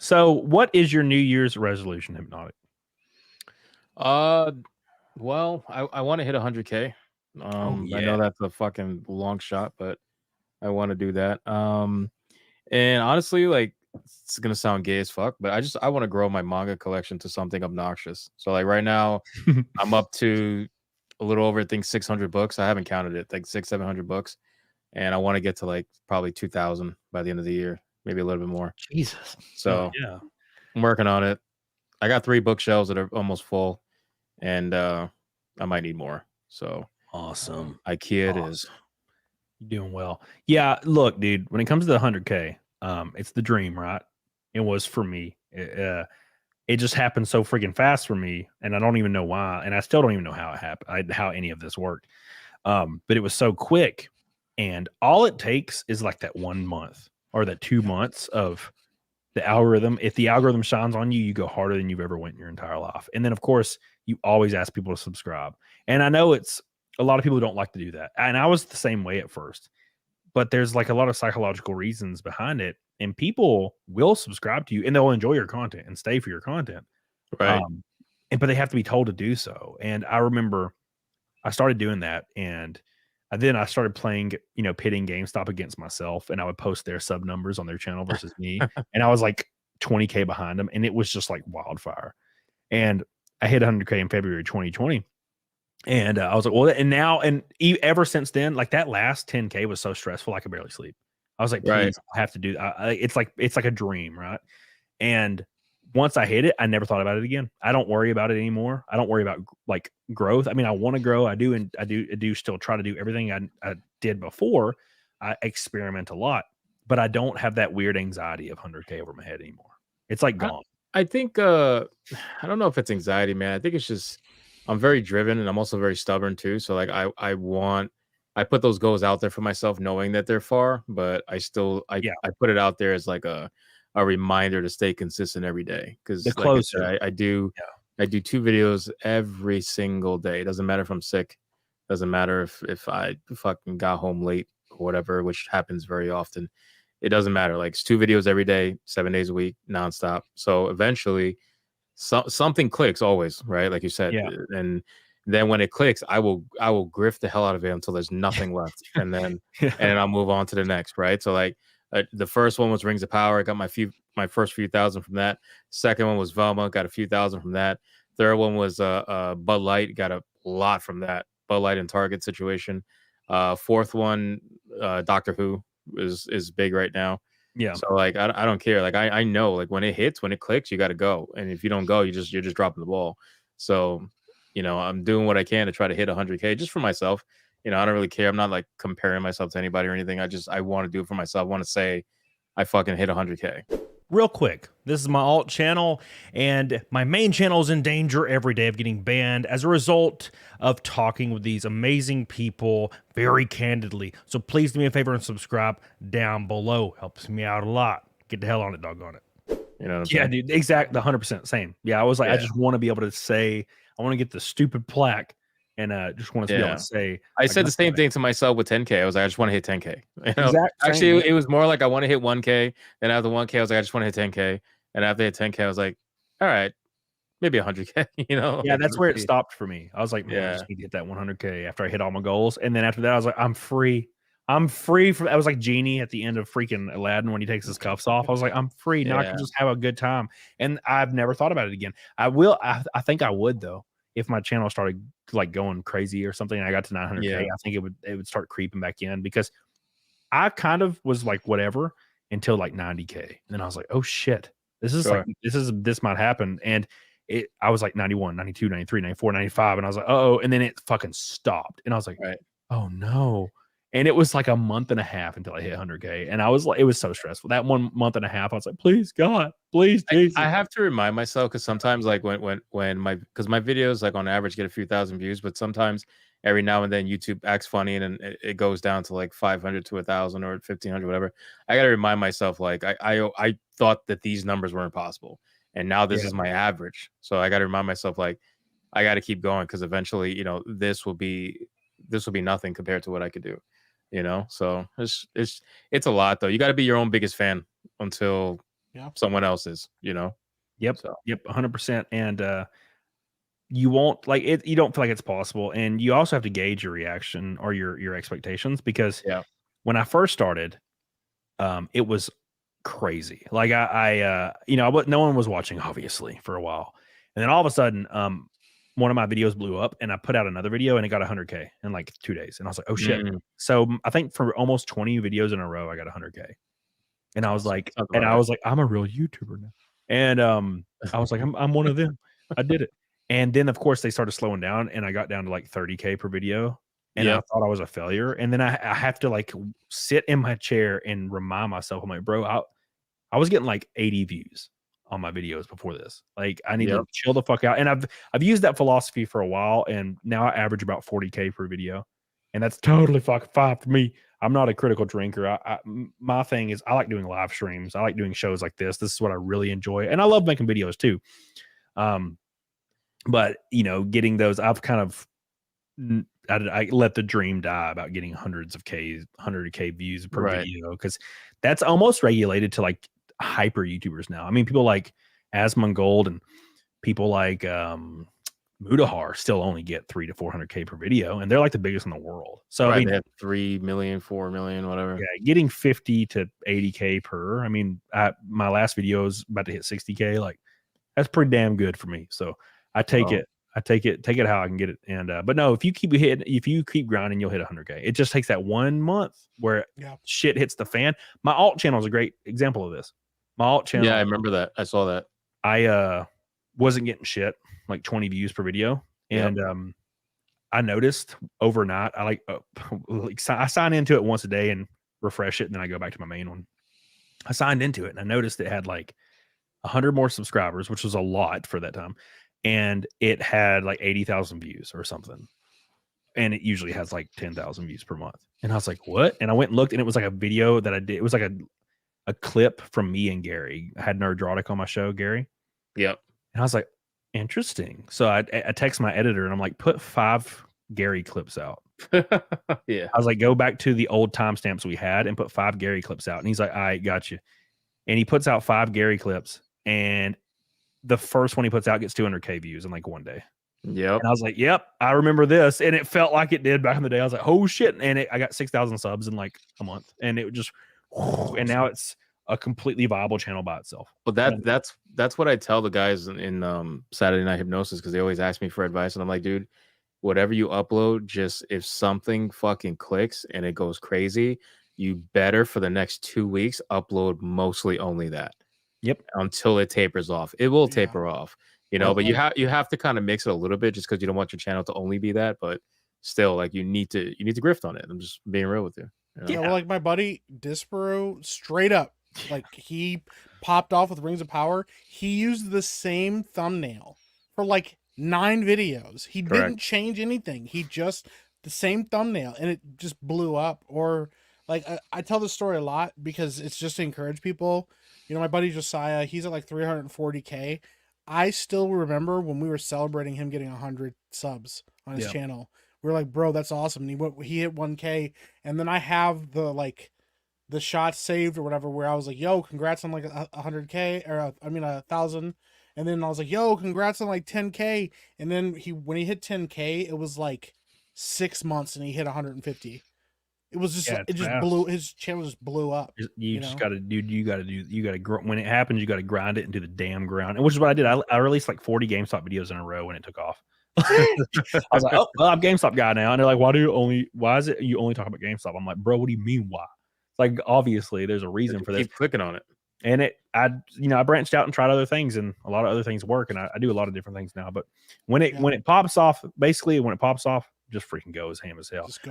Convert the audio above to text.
So, what is your New Year's resolution, Hypnotic? Uh, well, I want to hit 100K. Oh I yeah. know that's a fucking long shot, but I want to do that. And honestly, like it's gonna sound gay as fuck, but I want to grow my manga collection to something obnoxious. So like right now, I'm up to a little over, I think 600 books. I haven't counted it, like 700 books, and I want to get to like probably 2,000 by the end of the year, maybe a little bit more. Jesus. Oh So yeah. I'm working on it. I got 3 bookshelves that are almost full, and I might need more. So Awesome. IKEA it is. Awesome. You're doing well. Yeah, look, dude, when it comes to the 100K, it's the dream, right? It was for me. It just happened so freaking fast for me, and I don't even know why, and I still don't even know how it happened, how any of this worked. But it was so quick, and all it takes is like that 1 month or that 2 months of the algorithm. If the algorithm shines on you, you go harder than you've ever went in your entire life. And then, of course, you always ask people to subscribe. And I know it's a lot of people don't like to do that, and I was the same way at first. But there's like a lot of psychological reasons behind it, and people will subscribe to you, and they'll enjoy your content and stay for your content. Right. Um, but they have to be told to do so. And I remember I started doing that, and then I started playing, pitting GameStop against myself, and I would post their sub numbers on their channel versus me, and I was like 20K behind them, and it was just like wildfire. And I hit 100K in February 2020, and I was like, well, and now, and ever since then, like that last 10K was so stressful, I could barely sleep. I was like, Right. please, I have to do. It's like a dream, right? And once I hit it, I never thought about it again. I don't worry about it anymore. I don't worry about like growth. I mean, I want to grow. I do, and I do still try to do everything I did before. I experiment a lot, but I don't have that weird anxiety of 100K over my head anymore. It's like I, gone. I think I don't know if it's anxiety, man. I think it's just I'm very driven and I'm also very stubborn too. So like I put those goals out there for myself knowing that they're far, but Yeah, I put it out there as like a reminder to stay consistent every day. the Cause like I closer. said, Yeah, I do 2 videos every single day. It doesn't matter if I'm sick, doesn't matter if I fucking got home late or whatever, which happens very often. It doesn't matter. Like it's 2 videos every day, 7 days a week, nonstop. So eventually, something clicks always, right? Like you said, yeah, and then when it clicks, I will grift the hell out of it until there's nothing left, and yeah, then I'll move on to the next, right? So like the first one was Rings of Power. I got my first few thousand from that. Second one was Velma, got a few thousand from that. Third one was Bud Light, got a lot from that. Bud Light and Target situation. Fourth one, Doctor Who is big right now. yeah. So like I don't care. Like I know like when it hits, when it clicks, you got to go. And if you don't go, you're just dropping the ball. So, I'm doing what I can to try to hit 100K just for myself. I don't really care. I'm not like comparing myself to anybody or anything. I want to do it for myself. I want to say I fucking hit 100K. Real quick, this is my alt channel, and my main channel is in danger every day of getting banned as a result of talking with these amazing people very candidly. So please do me a favor and subscribe down below. Helps me out a lot. Get the hell on it, doggone it. You know what I'm Yeah, saying? dude, exactly, 100% same. Yeah, I was like, I Yeah. just want to be able to say, I want to get the stupid plaque, and just want to be able to Yeah. say, I I said got the same thing to myself with 10K. I was like, I just want to hit 10K. exact same. Actually, it was more like I want to hit 1K. Then after 1K, I was like, I just want to hit 10K. And after I hit 10K, I was like, all right, maybe 100K. Yeah, Like that's let's where it see. stopped for me. I was like, man, I Yeah, just need to hit that 100K after I hit all my goals. And then after that, I was like, I'm free. I'm free from. I was like Genie at the end of freaking Aladdin when he takes his cuffs off. I was like, I'm free now. I can yeah, just have a good time. And I've never thought about it again. I will. I think I would though if my channel started like going crazy or something. And I got to 900K. yeah, I think it would start creeping back in because I kind of was like whatever until like 90K. And then I was like, oh shit, sure, this might happen. And I was like 91, 92, 93, 94, 95. And I was like, oh, and then it fucking stopped. And I was like, right. oh no. And it was like a month and a half until I hit 100K. And I was like, it was so stressful. That 1 month and a half, I was like, please, God, please, I Jesus. have to remind myself because sometimes like when my videos like on average get a few thousand views, but sometimes every now and then YouTube acts funny and then it goes down to like 500 to 1,000 or 1,500, whatever. I got to remind myself like I thought that these numbers were impossible, and now this Yeah. is my average. So I got to remind myself like I got to keep going because eventually this will be nothing compared to what I could do. So it's a lot though. You got to be your own biggest fan until someone else's, you know? Yep. So Yep. 100%. And you won't like it. You don't feel like it's possible. And you also have to gauge your reaction or your expectations, because yeah. when I first started, it was crazy. Like no one was watching obviously for a while. And then all of a sudden, one of my videos blew up and I put out another video and it got 100K in like 2 days. And I was like, oh shit. So I think for almost 20 videos in a row, I got 100K. And I was like, I'm a real YouTuber now. And I was like, I'm one of them. I did it. And then of course they started slowing down and I got down to like 30K per video. And I thought I was a failure. And then I have to like sit in my chair and remind myself, I'm like, bro, I was getting like 80 views on my videos before this. Like I need to chill the fuck out. And I've used that philosophy for a while, and now I average about 40K per video. And that's totally fucking fine for me. I'm not a critical drinker. My thing is I like doing live streams. I like doing shows like this. This is what I really enjoy. And I love making videos too. But you know, getting those, I've kind of I let the dream die about getting hundreds of Ks, 100K views per video, because that's almost regulated to like hyper YouTubers now. I mean, people like Asmongold and people like Mudahar still only get 300 to 400K per video, and they're like the biggest in the world. So I mean, they have 3 million, 4 million, whatever. Yeah, getting 50 to 80K per. I mean, my last video is about to hit 60K. Like that's pretty damn good for me. So I take it. I take it how I can get it. And but no, if you keep grinding, you'll hit 100K. It just takes that 1 month where shit hits the fan. My alt channel is a great example of this. My alt channel. Yeah, I remember that. I saw that. I wasn't getting shit, like 20 views per video. And I noticed overnight, I I sign into it once a day and refresh it, and then I go back to my main one. I signed into it and I noticed it had like 100 more subscribers, which was a lot for that time. And it had like 80,000 views or something. And it usually has like 10,000 views per month. And I was like, what? And I went and looked, and it was like a video that I did. It was like a clip from me and Gary. I had Nerdrotic on my show, Gary. Yep. And I was like, interesting. So I text my editor and I'm like, put 5 Gary clips out. Yeah. I was like, go back to the old timestamps we had and put 5 Gary clips out. And he's like, all right, got you. And he puts out 5 Gary clips, and the first one he puts out gets 200K views in like 1 day. Yep. And I was like, yep, I remember this. And it felt like it did back in the day. I was like, oh shit. And I got 6,000 subs in like a month. And it just, and now it's a completely viable channel by itself. Well, that's what I tell the guys in Saturday Night Hypnosis, because they always ask me for advice. And I'm like, dude, whatever you upload, just if something fucking clicks and it goes crazy, you better for the next 2 weeks upload mostly only that. Yep. Until it tapers off. It will taper off, you know, but you have to kind of mix it a little bit, just because you don't want your channel to only be that, but still, like you need to grift on it. I'm just being real with you. Yeah, well, like my buddy Disparo, straight up, like he popped off with Rings of Power. He used the same thumbnail for like 9 videos. He didn't change anything. He just the same thumbnail, and it just blew up. Or like I tell this story a lot because it's just to encourage people. You know, my buddy Josiah, he's at like 340K. I still remember when we were celebrating him getting 100 subs on his channel. We were like, bro, that's awesome. And he hit 1K. And then I have the shots saved or whatever, where I was like, yo, congrats on like 100K, or 1,000. And then I was like, yo, congrats on like 10K. And then when he hit 10K, it was like 6 months and he hit 150. It was just, his channel just blew up. You just got to, dude, you got to, when it happens, you got to grind it into the damn ground. And which is what I did. I released like 40 GameStop videos in a row when it took off. I was like, oh, well, I'm GameStop guy now. And they're like, why is it you only talk about GameStop? I'm like, bro, what do you mean why? It's like, obviously there's a reason for this. Keep clicking on it. And I branched out and tried other things, and a lot of other things work. And I do a lot of different things now, but when it pops off, just freaking goes ham as hell.